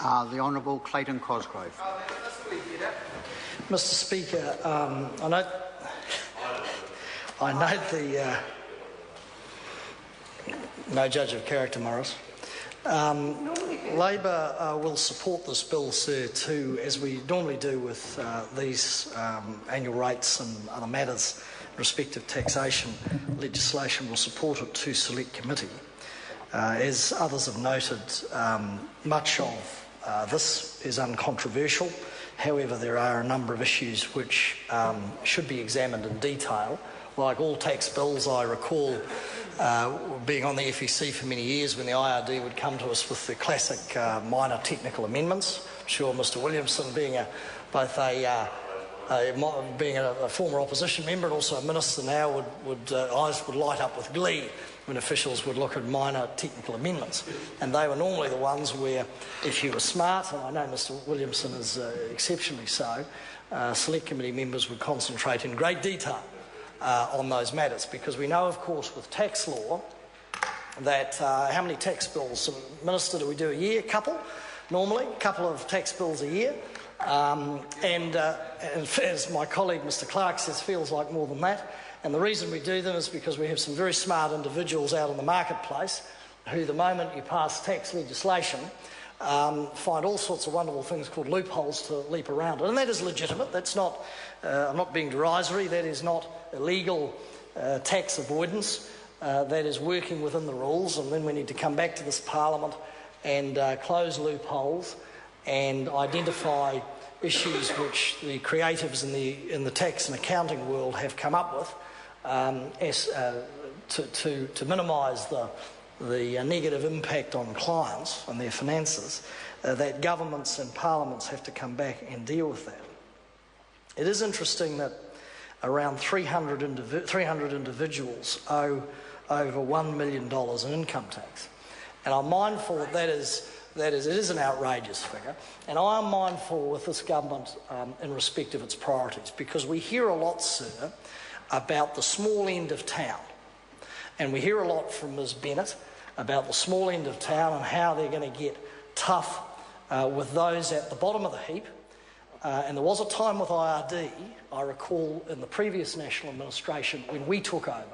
The Honourable Clayton Cosgrove. Mr. Speaker, I note the no judge of character, Morris. Labor will support this bill, sir, too, as we normally do with these annual rates and other matters. Respective taxation legislation will support it to select committee. As others have noted, much of this is uncontroversial. However, there are a number of issues which should be examined in detail. Like all tax bills, I recall being on the FEC for many years when the IRD would come to us with the classic minor technical amendments. I'm sure Mr. Williamson, being both a former opposition member and also a minister now, eyes would light up with glee when officials would look at minor technical amendments. And they were normally the ones where, if you were smart, and I know Mr. Williamson is exceptionally so, select committee members would concentrate in great detail on those matters, because we know, of course, with tax law that how many tax bills, Minister, do we do a year? Couple, normally, a couple of tax bills a year. And as my colleague Mr. Clark says, feels like more than that. And the reason we do them is because we have some very smart individuals out in the marketplace who, the moment you pass tax legislation, find all sorts of wonderful things called loopholes to leap around it. And that is legitimate. That's not, I'm not being derisory, that is not illegal tax avoidance. That is working within the rules, and then we need to come back to this Parliament and close loopholes and identify issues which the creatives in the tax and accounting world have come up with to minimise the negative impact on clients and their finances, that governments and parliaments have to come back and deal with that. It is interesting that around 300 individuals owe over $1 million in income tax. And I'm mindful that it is an outrageous figure, and I am mindful with this government in respect of its priorities, because we hear a lot, sir, about the small end of town, and we hear a lot from Ms Bennett about the small end of town and how they're going to get tough with those at the bottom of the heap. And there was a time with IRD, I recall, in the previous National Administration when we took over,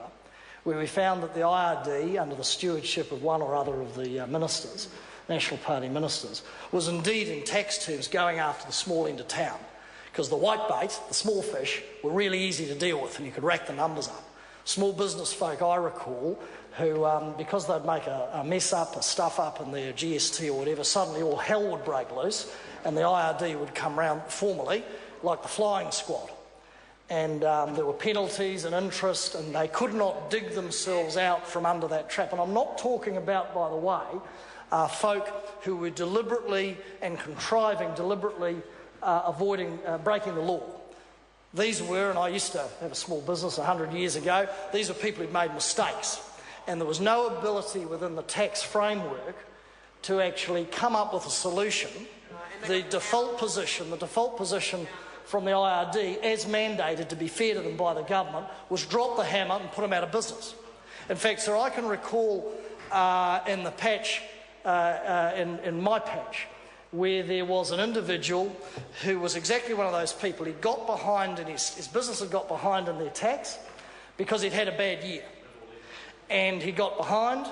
where we found that the IRD, under the stewardship of one or other of the ministers, National Party ministers, was indeed in tax terms going after the small end of town, because the whitebait, the small fish, were really easy to deal with and you could rack the numbers up. Small business folk, I recall, who, because they'd make a mess up, a stuff up in their GST or whatever, suddenly all hell would break loose and the IRD would come round formally like the flying squad. And there were penalties and interest, and they could not dig themselves out from under that trap. And I'm not talking about, by the way, folk who were deliberately and contriving, avoiding breaking the law. These were, and I used to have a small business 100 years ago, these were people who'd made mistakes. And there was no ability within the tax framework to actually come up with a solution. The default position from the IRD, as mandated to be fair to them by the government, was drop the hammer and put them out of business. In fact, sir, I can recall in the patch, in my patch, where there was an individual who was exactly one of those people. He got behind, and his business had got behind in their tax because he'd had a bad year. And he got behind,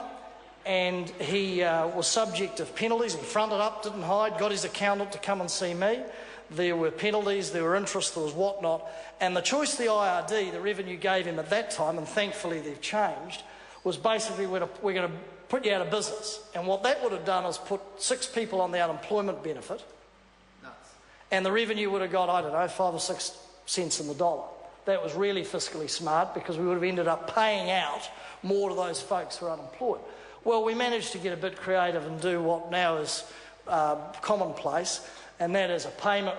and he was subject of penalties. He fronted up, didn't hide, got his accountant to come and see me. There were penalties, there were interest, there was whatnot. And the choice the IRD, the revenue, gave him at that time, and thankfully they've changed, was basically we're going to put you out of business. And what that would have done is put 6 people on the unemployment benefit. Nuts. And the revenue would have got, I don't know, 5 or 6 cents in the dollar. That was really fiscally smart, because we would have ended up paying out more to those folks who are unemployed. Well, we managed to get a bit creative and do what now is commonplace, and that is a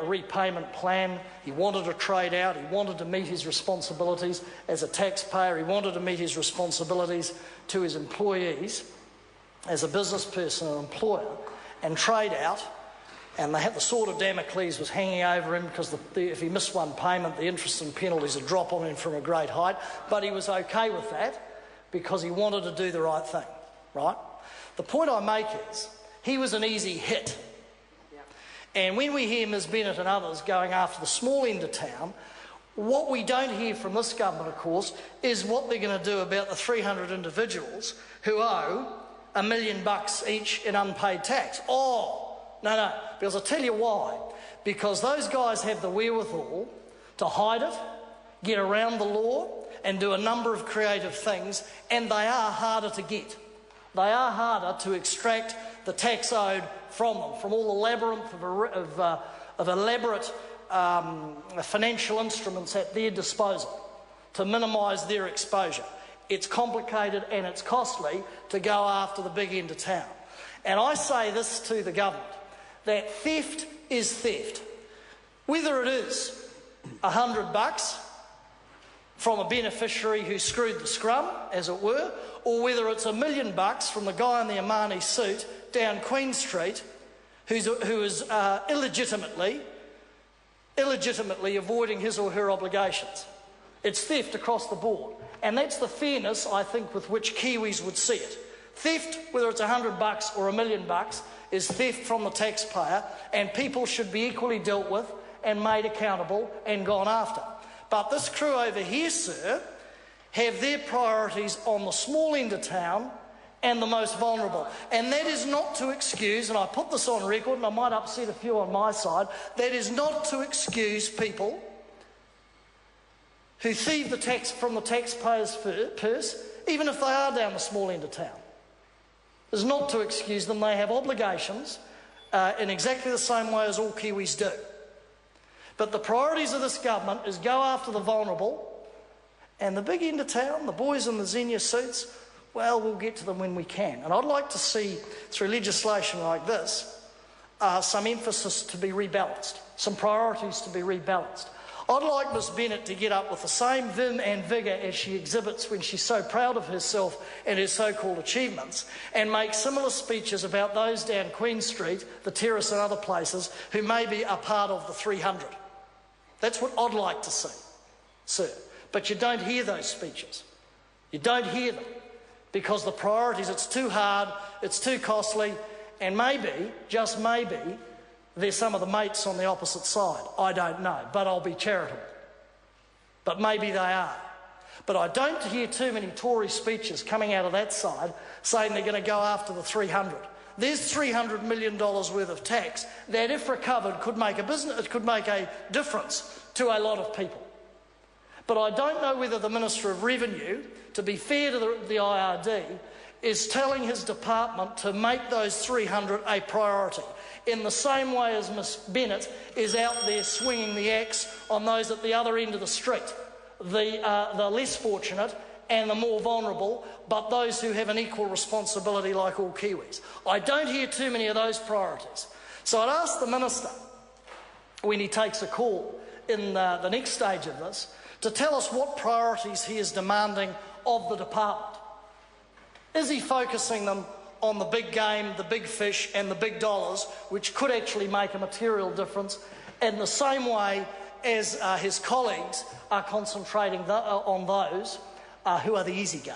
repayment plan. He wanted to trade out, he wanted to meet his responsibilities as a taxpayer, he wanted to meet his responsibilities to his employees as a business person and employer, and trade out. And they had the sword of Damocles was hanging over him, because if he missed one payment, the interest and penalties would drop on him from a great height. But he was okay with that because he wanted to do the right thing, right? The point I make is he was an easy hit. And when we hear Ms Bennett and others going after the small end of town, what we don't hear from this government, of course, is what they're going to do about the 300 individuals who owe $1 million each in unpaid tax. Oh, no, because I'll tell you why. Because those guys have the wherewithal to hide it, get around the law, and do a number of creative things, and they are harder to get. They are harder to extract the tax owed from them, from all the labyrinth of elaborate financial instruments at their disposal to minimise their exposure. It's complicated and it's costly to go after the big end of town. And I say this to the government, that theft is theft. Whether it is $100 from a beneficiary who screwed the scrum, as it were, or whether it's $1 million from the guy in the Armani suit down Queen Street who is illegitimately avoiding his or her obligations. It's theft across the board. And that's the fairness, I think, with which Kiwis would see it. Theft, whether it's $100 or $1 million, is theft from the taxpayer, and people should be equally dealt with and made accountable and gone after. But this crew over here, sir, have their priorities on the small end of town and the most vulnerable. And that is not to excuse, and I put this on record and I might upset a few on my side, that is not to excuse people who thieve the tax from the taxpayer's purse, even if they are down the small end of town. It's not to excuse them. They have obligations in exactly the same way as all Kiwis do. But the priorities of this government is go after the vulnerable, and the big end of town, the boys in the Xenia suits, well, we'll get to them when we can. And I'd like to see, through legislation like this, some emphasis to be rebalanced, some priorities to be rebalanced. I'd like Ms Bennett to get up with the same vim and vigour as she exhibits when she's so proud of herself and her so-called achievements, and make similar speeches about those down Queen Street, the Terrace and other places, who maybe are part of the 300. That's what I'd like to see, sir. But you don't hear those speeches. You don't hear them because the priorities, it's too hard, it's too costly, and maybe, just maybe, there's some of the mates on the opposite side. I don't know, but I'll be charitable. But maybe they are. But I don't hear too many Tory speeches coming out of that side saying they're going to go after the 300. There's $300 million worth of tax that, if recovered, could make a difference to a lot of people. But I don't know whether the Minister of Revenue, to be fair to the IRD, is telling his department to make those 300 a priority, in the same way as Ms Bennett is out there swinging the axe on those at the other end of the street, the less fortunate and the more vulnerable, but those who have an equal responsibility like all Kiwis. I don't hear too many of those priorities. So I'd ask the Minister, when he takes a call in the next stage of this, to tell us what priorities he is demanding of the department. Is he focusing them on the big game, the big fish and the big dollars, which could actually make a material difference, in the same way as his colleagues are concentrating on those who are the easy game?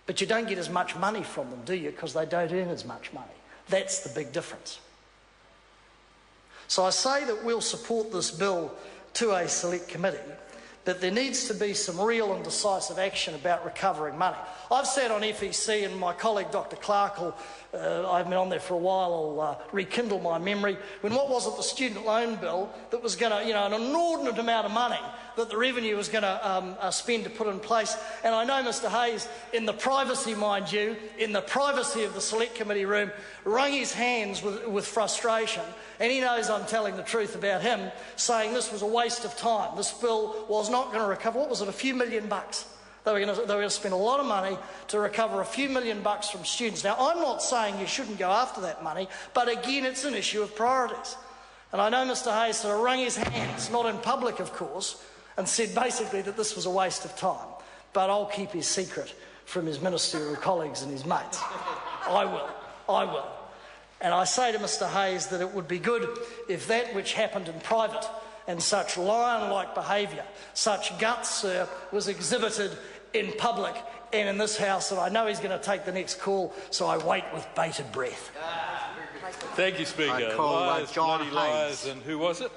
But you don't get as much money from them, do you? Because they don't earn as much money. That's the big difference. So I say that we'll support this bill to a select committee, but there needs to be some real and decisive action about recovering money. I've sat on FEC, and my colleague Dr Clark, I've been on there for a while, will rekindle my memory, when what was it, the student loan bill that was going to, an inordinate amount of money that the revenue was going to spend to put in place. And I know Mr Hayes, in the privacy, mind you, in the privacy of the select committee room, wrung his hands with frustration. And he knows I'm telling the truth about him, saying this was a waste of time. This bill was not going to recover, what was it, a few $1 million. They were going to spend a lot of money to recover a few $1 million from students. Now, I'm not saying you shouldn't go after that money, but again, it's an issue of priorities. And I know Mr Hayes sort of wrung his hands, not in public, of course, and said basically that this was a waste of time. But I'll keep his secret from his ministerial colleagues and his mates. I will. And I say to Mr Hayes that it would be good if that which happened in private and such lion-like behaviour, such guts, sir, was exhibited in public and in this House. And I know he's going to take the next call, so I wait with bated breath. Thank you, Speaker. I call Liars, John bloody liars, Haynes. and who was it?